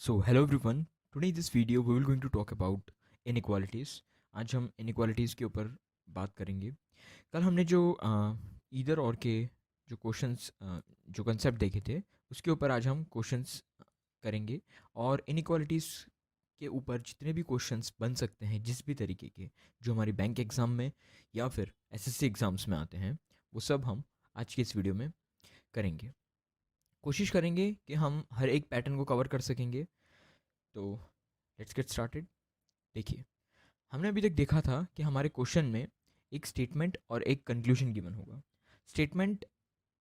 So hello everyone. Today in this video we will going to talk about inequalities. आज हम inequalities के ऊपर बात करेंगे. कल हमने जो ईदर और के जो क्वेश्चंस जो कंसेप्ट देखे थे उसके ऊपर आज हम क्वेश्चंस करेंगे और inequalities के ऊपर जितने भी क्वेश्चंस बन सकते हैं जिस भी तरीके के जो हमारी बैंक एग्ज़ाम में या फिर एसएससी एग्ज़ाम्स में आते हैं वो सब हम आज के इस वीडियो में करेंगे. कोशिश करेंगे कि हम हर एक पैटर्न को कवर कर सकेंगे. तो लेट्स गेट स्टार्टेड. देखिए, हमने अभी तक देखा था कि हमारे क्वेश्चन में एक स्टेटमेंट और एक कंक्लूजन गिवन होगा. स्टेटमेंट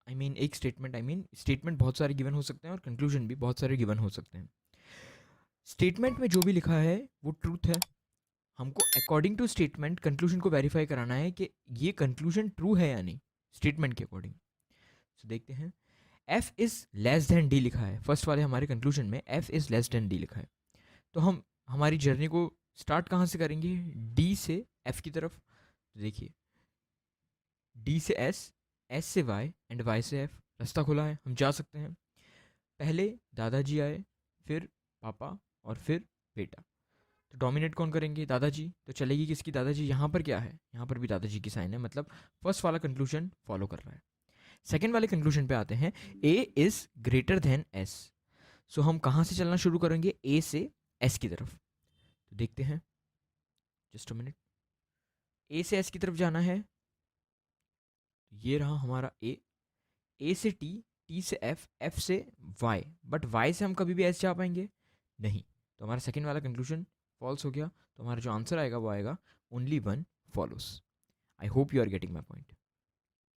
आई मीन स्टेटमेंट बहुत सारे गिवन हो सकते हैं और कंक्लूजन भी बहुत सारे गिवन हो सकते हैं. स्टेटमेंट में जो भी लिखा है वो ट्रूथ है. हमको अकॉर्डिंग टू स्टेटमेंट कंक्लूजन को वेरीफाई कराना है कि ये कंक्लूजन ट्रू है या नहीं स्टेटमेंट के अकॉर्डिंग. तो देखते हैं. F is less than D लिखा है. फर्स्ट वाले हमारे कंक्लूजन में F is less than D लिखा है. तो हम हमारी जर्नी को स्टार्ट कहाँ से करेंगे? डी से एफ की तरफ. तो देखिए, डी से एस, एस से वाई एंड वाई से एफ. रास्ता खुला है, हम जा सकते हैं. पहले दादाजी आए, फिर पापा और फिर बेटा. तो डोमिनेट कौन करेंगे? दादाजी. तो चलेगी किसकी? दादाजी. यहाँ पर क्या है? यहाँ पर भी दादाजी की साइन है, मतलब फर्स्ट वाला कंक्लूजन फॉलो कर रहा है. सेकेंड वाले कंक्लूजन पे आते हैं. A is greater than S. So हम कहाँ से चलना शुरू करेंगे? ए से एस की तरफ. तो देखते हैं, जस्ट अ मिनट. ए से एस की तरफ जाना है. ये रहा हमारा ए. ए से टी, टी से एफ, एफ से वाई. बट वाई से हम कभी भी एस जा पाएंगे नहीं. तो हमारा सेकेंड वाला कंक्लूजन फॉल्स हो गया. तो हमारा जो आंसर आएगा वो आएगा only one follows. I hope you are getting my point.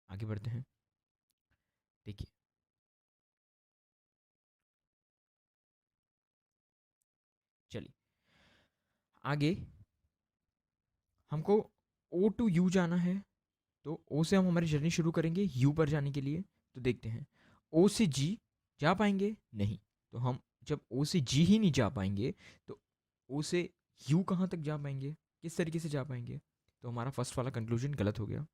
आगे बढ़ते हैं. देखिए, चलिए आगे. हमको ओ टू यू जाना है. तो ओ से हम हमारी जर्नी शुरू करेंगे यू पर जाने के लिए. तो देखते हैं, ओ से जी जा पाएंगे नहीं. तो हम जब ओ से जी ही नहीं जा पाएंगे तो ओ से यू कहाँ तक जा पाएंगे? किस तरीके से जा पाएंगे? तो हमारा फर्स्ट वाला कंक्लूजन गलत हो गया.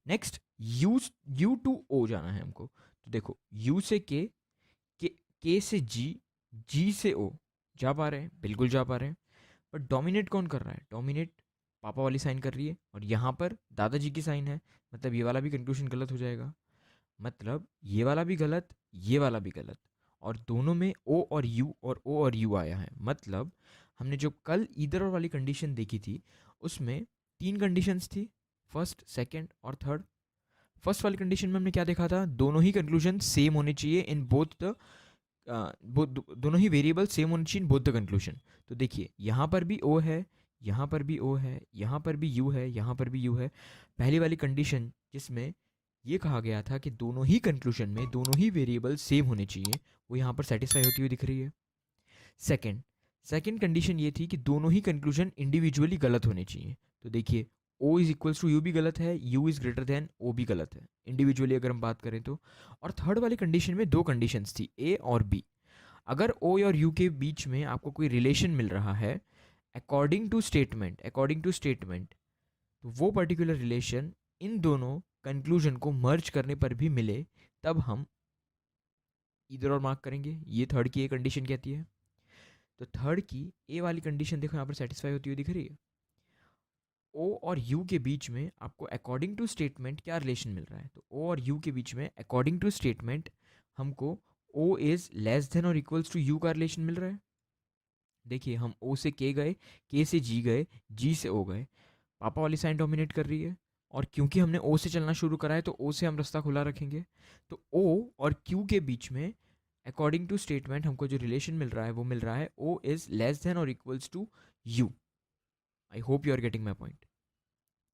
Next, U U to O जाना है हमको. तो देखो, यू से के से जी, जी से ओ. जा पा रहे हैं? बिल्कुल जा पा रहे हैं. बट डोमिनेट कौन कर रहा है? डोमिनेट पापा वाली साइन कर रही है और यहाँ पर दादाजी की साइन है. मतलब ये वाला भी कंक्लूजन गलत हो जाएगा. मतलब ये वाला भी गलत, ये वाला भी गलत. और दोनों में ओ और यू आया है. मतलब हमने जो कल ईदर और वाली कंडीशन देखी थी उसमें तीन कंडीशंस थी, फर्स्ट, सेकंड और थर्ड. फर्स्ट वाली कंडीशन में हमने क्या देखा था? दोनों ही कंक्लूजन सेम होने चाहिए इन बोथ द दोनों ही वेरिएबल सेम होने चाहिए इन बोथ द कंक्लूजन. तो देखिए, यहाँ पर भी ओ है, यहाँ पर भी ओ है, यहाँ पर भी यू है, यहाँ पर भी यू है. पहली वाली कंडीशन जिसमें ये कहा गया था कि दोनों ही कंक्लूजन में दोनों ही वेरिएबल सेम होने चाहिए, वो यहाँ पर सेटिस्फाई होती हुई दिख रही है. सेकंड सेकंड कंडीशन ये थी कि दोनों ही कंक्लूजन इंडिविजुअली गलत होने चाहिए. तो देखिए, O is equals to U भी गलत है, U is greater than O भी गलत है इंडिविजुअली अगर हम बात करें तो. और थर्ड वाली कंडीशन में दो कंडीशंस थी, ए और बी. अगर ओ और यू के बीच में आपको कोई रिलेशन मिल रहा है अकॉर्डिंग टू स्टेटमेंट, तो वो पर्टिकुलर रिलेशन इन दोनों कंक्लूजन को मर्ज करने पर भी मिले, तब हम इधर और मार्क करेंगे. ये थर्ड की ए कंडीशन कहती है. तो थर्ड की ए वाली कंडीशन देखो यहाँ पर सेटिस्फाई होती हुई दिख रही है. ओ और यू के बीच में आपको अकॉर्डिंग टू स्टेटमेंट क्या रिलेशन मिल रहा है? तो ओ और यू के बीच में अकॉर्डिंग टू स्टेटमेंट हमको ओ is less than or equals to you का रिलेशन मिल रहा है. देखिए, हम ओ से के से जी गए, जी से ओ गए. पापा वाली साइन डोमिनेट कर रही है और क्योंकि हमने ओ से चलना शुरू करा है तो ओ से हम रास्ता खुला रखेंगे. तो ओ और क्यू के बीच में अकॉर्डिंग टू स्टेटमेंट हमको जो रिलेशन मिल रहा है वो मिल रहा है O is less than or equals to U. I hope you are getting my point.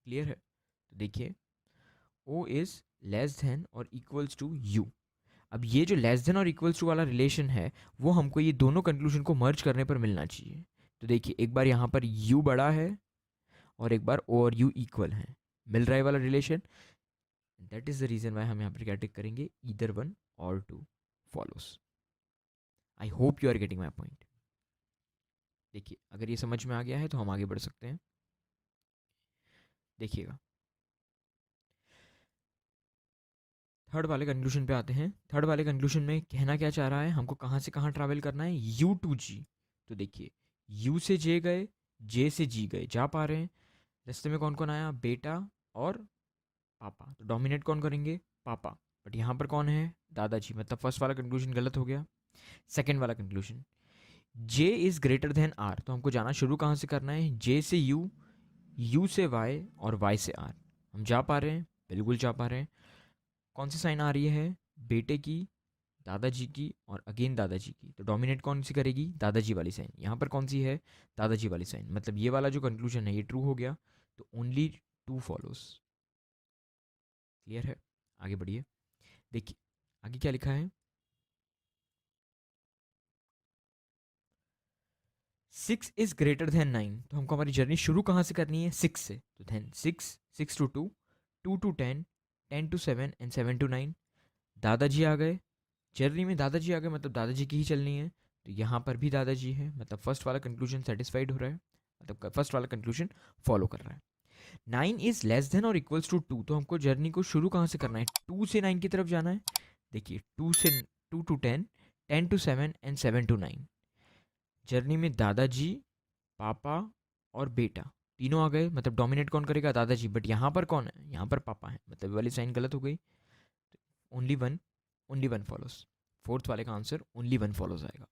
Clear है? तो देखिए, O is less than or equals to U. अब ये जो less than or equals to वाला रिलेशन है वो हमको ये दोनों कंक्लूजन को मर्ज करने पर मिलना चाहिए. तो देखिए, एक बार यहाँ पर u बड़ा है और एक बार ओ और यू इक्वल है. मिल रहा है वाला relation. That is the reason why हम यहाँ पर क्या टिक करेंगे? Either one or two follows. I hope you are getting my point. देखिए, अगर ये समझ में आ गया है तो हम आगे बढ़ सकते हैं. देखिएगा, थर्ड वाले कंक्लूजन पे आते हैं. थर्ड वाले कंक्लूजन में कहना क्या चाह रहा है? हमको कहाँ से कहाँ ट्रैवल करना है? यू टू जी. तो देखिए यू से जे गए, जे से जी गए, जा पा रहे हैं। रास्ते में कौन कौन आया, बेटा और पापा, तो डोमिनेट कौन करेंगे, पापा। बट यहाँ पर कौन है, दादाजी, मतलब फर्स्ट वाला कंक्लूजन गलत हो गया। सेकेंड वाला conclusion, J is greater than R, तो हमको जाना शुरू कहाँ से करना है, जे से यू, यू से वाई और वाई से आर। हम जा पा रहे हैं, बिल्कुल जा पा रहे हैं। कौन सी साइन आ रही है, बेटे की, दादाजी की और अगेन दादाजी की, तो डोमिनेट कौन सी करेगी, दादाजी वाली साइन। यहाँ पर कौन सी है, दादाजी वाली साइन, मतलब ये वाला जो कंक्लूजन है ये ट्रू हो गया, तो ओनली टू फॉलोस। क्लियर है, आगे बढ़िए। देखिए आगे क्या लिखा है, 6 इज ग्रेटर देन 9, तो हमको हमारी जर्नी शुरू कहाँ से करनी है, 6 से, तो then 6, 6 to 2, 2 to 10, 10 to 7 and 7 to 9। दादाजी आ गए, जर्नी में दादाजी आ गए, मतलब दादाजी की ही चलनी है, तो यहाँ पर भी दादाजी है, मतलब फर्स्ट वाला कंक्लूजन सेटिस्फाइड हो रहा है, मतलब फर्स्ट वाला कंक्लूजन फॉलो कर रहा है। 9 is less than or equals to 2, तो हमको जर्नी को शुरू कहाँ से करना है, 2 से 9 की तरफ जाना है। देखिए 2 से 2 to 10, 10 to 7 and 7 to 9। Journey में दादाजी, पापा और बेटा तीनों आ गए, मतलब डोमिनेट कौन करेगा, दादाजी, बट यहाँ पर कौन है, यहाँ पर पापा है, मतलब वाली साइन गलत हो गई। Only one, only one follows, fourth वाले का आंसर ओनली वन फॉलोज आएगा।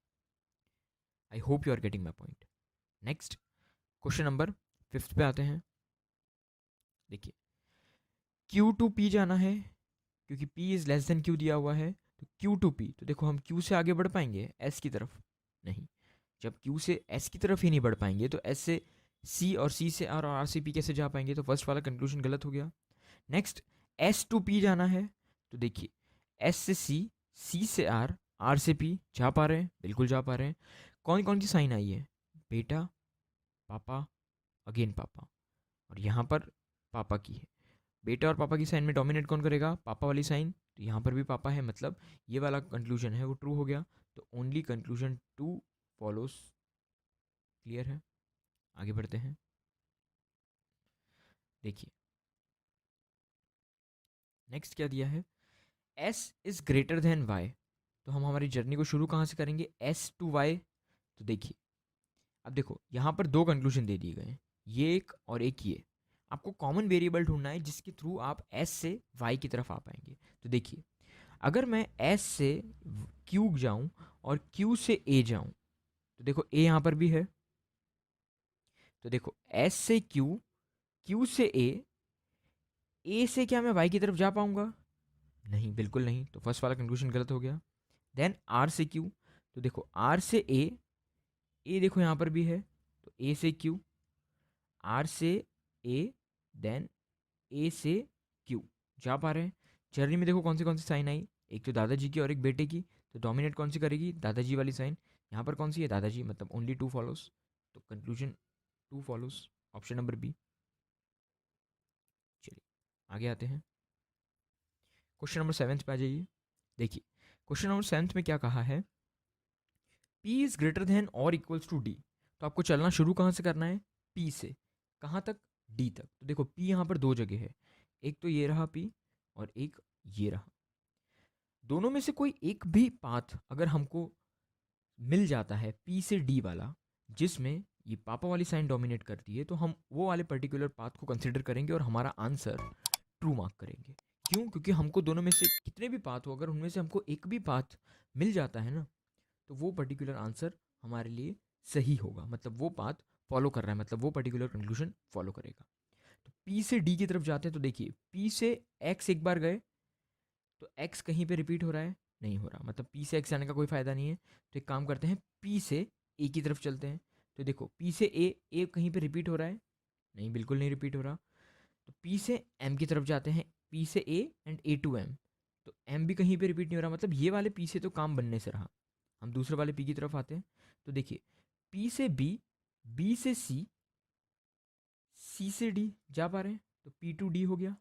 I hope you are getting my point. Next question number 5 पे आते हैं। देखिए Q टू P जाना है, क्योंकि P is less then Q दिया हुआ है, तो Q टू P, तो देखो हम Q से आगे बढ़ पाएंगे S की तरफ, नहीं। जब Q से S की तरफ ही नहीं बढ़ पाएंगे तो S से C और C से R और R से P कैसे जा पाएंगे, तो फर्स्ट वाला कंक्लूजन गलत हो गया। नेक्स्ट S टू P जाना है, तो देखिए S से C, C से R, R से P, जा पा रहे हैं, बिल्कुल जा पा रहे हैं। कौन कौन सी साइन आई है, बेटा, पापा, अगेन पापा, और यहाँ पर पापा की है। बेटा और पापा की साइन में डोमिनेट कौन करेगा, पापा वाली साइन, तो यहाँ पर भी पापा है, मतलब ये वाला कंक्लूजन है वो ट्रू हो गया, तो ओनली कंक्लूजन 2 फॉलोस। क्लियर है, आगे बढ़ते हैं। देखिए नेक्स्ट क्या दिया है, S is greater then Y, तो हम हमारी जर्नी को शुरू कहाँ से करेंगे, S टू Y। तो देखिए अब देखो यहाँ पर दो कंक्लूजन दे दिए गए हैं, ये एक और एक ये। आपको कॉमन वेरिएबल ढूंढना है जिसके थ्रू आप S से Y की तरफ आ पाएंगे। तो देखिए अगर मैं S से Q जाऊं और Q से A जाऊं, तो देखो A यहाँ पर भी है, तो देखो S से Q, Q से A से क्या मैं Y की तरफ जा पाऊंगा, नहीं, बिल्कुल नहीं, तो फर्स्ट वाला कंक्लूजन गलत हो गया। देन R से Q, तो देखो R से A देखो यहाँ पर भी है, तो A से Q, R से A, देन A से Q, जा पा रहे हैं। जर्नी में देखो कौन सी साइन आई, एक तो दादाजी की और एक बेटे की, तो डोमिनेट कौन सी करेगी, दादाजी वाली साइन। यहाँ पर कौन सी है, दादाजी, मतलब ओनली 2 फॉलोस, तो conclusion 2 follows, option number B. चलिए आगे आते हैं, क्वेश्चन नंबर 7 पे आ जाइए। देखिए क्वेश्चन नंबर 7 में क्या कहा है, P is greater then or equals to D, तो आपको चलना शुरू कहाँ से करना है, P से, कहाँ तक, D तक। तो देखो P यहाँ पर दो जगह है, एक तो ये रहा P और एक ये रहा। दोनों में से कोई एक भी पाथ अगर हमको मिल जाता है P से D वाला, जिसमें ये पापा वाली साइन डोमिनेट करती है, तो हम वो वाले पर्टिकुलर पाथ को कंसिडर करेंगे और हमारा आंसर ट्रू मार्क करेंगे। क्यों, क्योंकि हमको दोनों में से कितने भी पाथ हो, अगर उनमें से हमको एक भी पाथ मिल जाता है ना, तो वो पर्टिकुलर आंसर हमारे लिए सही होगा, मतलब वो पाथ फॉलो कर रहा है, मतलब वो पर्टिकुलर कंक्लूजन फॉलो करेगा। तो P से D की तरफ जाते हैं, तो देखिए P से X एक बार गए, तो X कहीं पे रिपीट हो रहा है, नहीं हो रहा, मतलब P से X जाने का कोई फ़ायदा नहीं है। तो एक काम करते हैं, P से A की तरफ चलते हैं, तो देखो P से A कहीं पे रिपीट हो रहा है, नहीं, बिल्कुल नहीं रिपीट हो रहा। तो P से M की तरफ जाते हैं, P से A and A to M, तो M भी कहीं पे रिपीट नहीं हो रहा, मतलब ये वाले P से तो काम बनने से रहा। हम दूसरे वाले P की तरफ आते हैं, तो देखिए P से B, B से C, C से D जा पा रहे हैं, तो P टू D हो गया।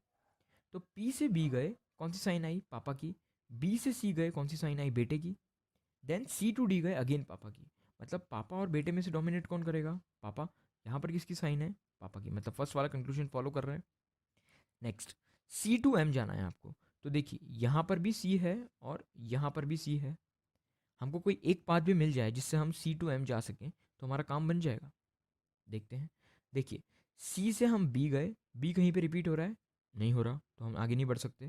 तो P से B गए, कौन सी साइन आई, पापा की। B से C गए, कौन सी साइन आई, बेटे की। देन C टू D गए, अगेन पापा की, मतलब पापा और बेटे में से डोमिनेट कौन करेगा, पापा। यहाँ पर किसकी साइन है, पापा की, मतलब फर्स्ट वाला कंक्लूजन फॉलो कर रहे हैं। नेक्स्ट C टू M जाना है आपको, तो देखिए यहाँ पर भी C है और यहाँ पर भी C है। हमको कोई एक पाथ भी मिल जाए जिससे हम C टू M जा सकें, तो हमारा काम बन जाएगा। देखते हैं। देखिए, सी से हम बी गए, बी कहीं पे रिपीट हो रहा है, नहीं हो रहा, तो हम आगे नहीं बढ़ सकते।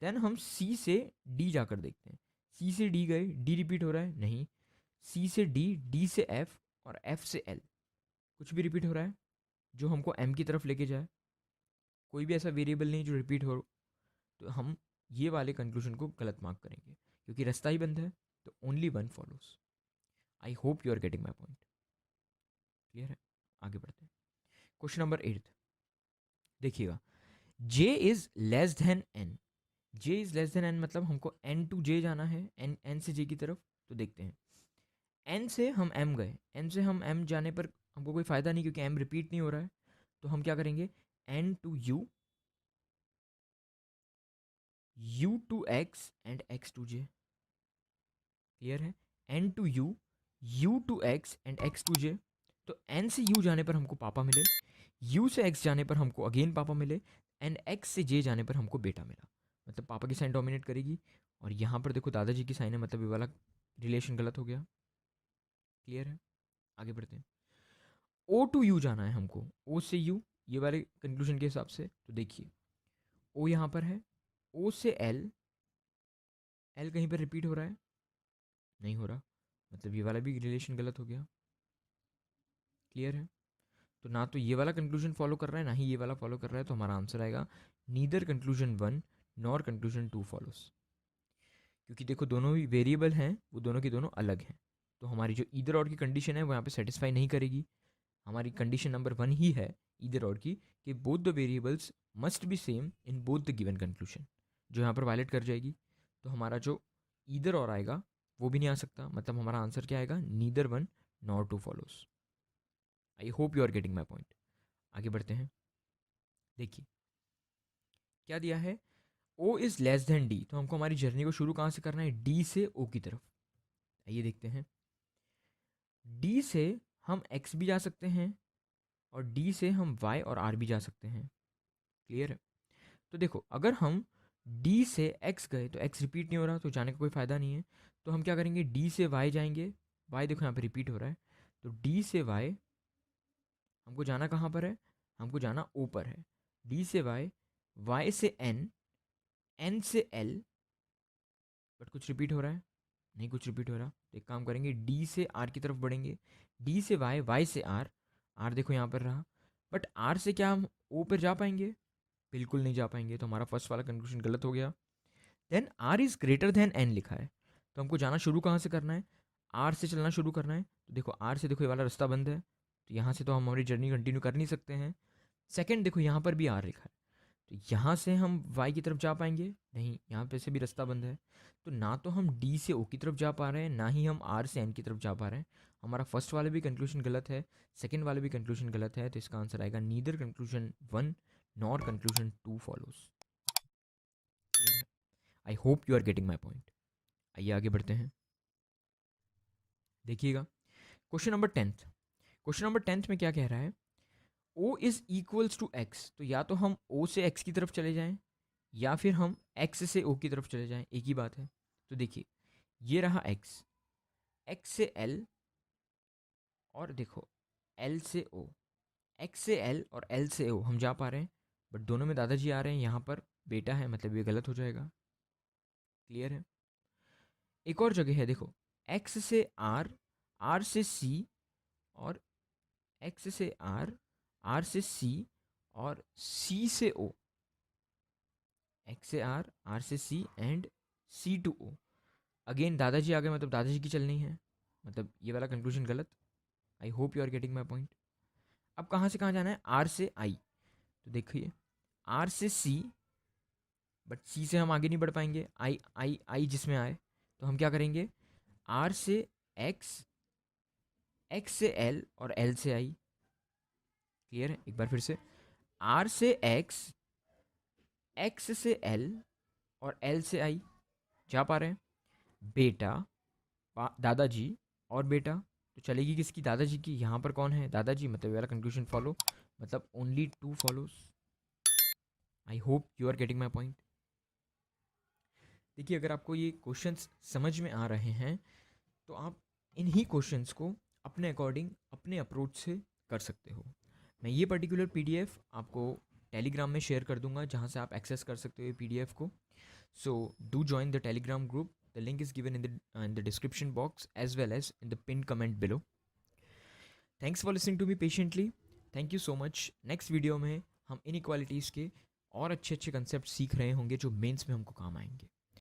देन हम सी से डी जाकर देखते हैं। सी से डी गए, डी रिपीट हो रहा है, नहीं। सी से डी, डी से एफ और एफ से एल, कुछ भी रिपीट हो रहा है जो हमको एम की तरफ लेके जाए। कोई भी ऐसा वेरिएबल नहीं जो रिपीट हो, तो हम ये वाले कंक्लूजन को गलत मार्क करेंगे क्योंकि रास्ता ही बंद है। तो only one follows. I hope you are getting my point. Clear है? आगे बढ़ते हैं। क्वेश्चन नंबर 8 देखिएगा। J is less than N. J is less than N मतलब हमको एन टू जे जाना है, एन एन से जे की तरफ। तो देखते हैं, एन से हम एम गए, एन से हम एम जाने पर हमको कोई फ़ायदा नहीं क्योंकि एम रिपीट नहीं हो रहा है। तो हम क्या करेंगे, N to U, U to X and X to J. Clear है? N to U, U to X and X to J. तो एन से यू जाने पर हमको पापा मिले, यू से एक्स जाने पर हमको अगेन पापा मिले, एंड एक्स से जे जाने पर हमको बेटा मिला। मतलब पापा की साइन डोमिनेट करेगी, और यहाँ पर देखो दादाजी की साइन है, मतलब ये वाला रिलेशन गलत हो गया। क्लियर है? आगे बढ़ते हैं। ओ टू यू जाना है हमको, ओ से यू, ये वाले कंक्लूजन के हिसाब से। तो देखिए, ओ यहाँ पर है, ओ से एल, एल कहीं पर रिपीट हो रहा है, नहीं हो रहा, मतलब ये वाला भी रिलेशन गलत हो गया। क्लियर है? तो ना तो ये वाला कंक्लूजन फॉलो कर रहा है, ना ही ये वाला फॉलो कर रहा है। तो हमारा आंसर आएगा neither conclusion one nor conclusion two follows. क्योंकि देखो दोनों ही वेरिएबल हैं, वो दोनों की दोनों अलग हैं। तो हमारी जो ईदर और की कंडीशन है वो यहाँ पे सेटिस्फाई नहीं करेगी। हमारी कंडीशन नंबर वन ही है ईदर और की, कि both the variables must be same in both the given conclusion, जो यहाँ पर वायलेट कर जाएगी। तो हमारा जो ईदर और आएगा वो भी नहीं आ सकता। मतलब हमारा आंसर क्या आएगा, neither one nor two follows. I hope you are getting my point. आगे बढ़ते हैं। देखिए क्या दिया है, O is less than D. तो हमको हमारी जर्नी को शुरू कहाँ से करना है, डी से ओ की तरफ। आइए देखते हैं। डी से हम एक्स भी जा सकते हैं, और डी से हम वाई और आर भी जा सकते हैं। क्लियर है? तो देखो, अगर हम डी से एक्स गए तो एक्स रिपीट नहीं हो रहा, तो जाने का कोई फ़ायदा नहीं है। तो हम क्या करेंगे, डी से वाई जाएंगे। वाई देखो यहाँ पे रिपीट हो रहा है, तो डी से वाई हमको जाना कहाँ पर है, हमको जाना ओ पर है। डी से वाई, वाई से एन, एन से एल, बट कुछ रिपीट हो रहा है, नहीं कुछ रिपीट हो रहा। तो एक काम करेंगे, डी से आर की तरफ बढ़ेंगे। डी से वाई, वाई से आर, आर देखो यहाँ पर रहा, बट आर से क्या हम ओ पर जा पाएंगे, बिल्कुल नहीं जा पाएंगे। तो हमारा फर्स्ट वाला कंक्लूजन गलत हो गया। Then R is greater than N लिखा है, तो हमको जाना शुरू कहाँ से करना है, आर से चलना शुरू करना है। तो देखो आर से देखो ये वाला रास्ता बंद है, तो यहाँ से तो हम हमारी जर्नी कंटिन्यू कर नहीं सकते हैं। सेकंड देखो यहाँ पर भी आर लिखा है, तो यहाँ से हम वाई की तरफ जा पाएंगे, नहीं, यहाँ पे से भी रास्ता बंद है। तो ना तो हम डी से ओ की तरफ जा पा रहे हैं, ना ही हम आर से एन की तरफ जा पा रहे हैं। हमारा फर्स्ट वाला भी कंक्लूजन गलत है, सेकंड वाला भी कंक्लूजन गलत है। तो इसका आंसर आएगा neither conclusion one nor conclusion two follows. I hope you are getting my point. आइए आगे बढ़ते हैं। देखिएगा question number 10th। Question number 10th में क्या कह रहा है, O is equals to X. तो या तो हम ओ से एक्स की तरफ चले जाएं, या फिर हम एक्स से ओ की तरफ चले जाएं, एक ही बात है। तो देखिए, ये रहा एक्स, एक्स से एल, और देखो एल से ओ, एक्स से एल और एल से ओ हम जा पा रहे हैं, बट दोनों में दादाजी आ रहे हैं, यहाँ पर बेटा है, मतलब ये गलत हो जाएगा। क्लियर है? एक और जगह है, देखो एक्स से आर, आर से सी, और एक्स से आर, आर से सी, और सी से ओ, एक्स से आर, आर से C and C to O. Again दादाजी आ गए, मतलब दादाजी की चलनी है, मतलब ये वाला कंक्लूजन गलत। I hope you are getting my point. अब कहाँ से कहाँ जाना है, आर से आई। तो देखिए, आर से सी, बट सी से हम आगे नहीं बढ़ पाएंगे, आई आई आई जिसमें आए। तो हम क्या करेंगे, आर से एक्स, एक्स से एल और एल से आई। क्लियर है? एक बार फिर से, आर से एक्स, एक्स से एल और एल से आई जा पा रहे हैं। बेटा, दादाजी और बेटा, तो चलेगी किसकी, दादाजी की। यहाँ पर कौन है, दादाजी, मतलब ये वाला कंक्लूजन फॉलो, मतलब only two follows. I hope you are getting my point. देखिए, अगर आपको ये क्वेश्चंस समझ में आ रहे हैं तो आप इन्हीं क्वेश्चंस को अपने अकॉर्डिंग अपने अप्रोच से कर सकते हो। मैं ये पर्टिकुलर पीडीएफ आपको टेलीग्राम में शेयर कर दूंगा जहाँ से आप एक्सेस कर सकते हो ये पीडीएफ को। So do join the Telegram group, the link is given in the description box as well as in the pin comment below. Thanks for listening to me patiently. Thank you so much. Next video में हम inequalities के और अच्छे अच्छे concept सीख रहे होंगे जो मेंस में हमको काम आएंगे।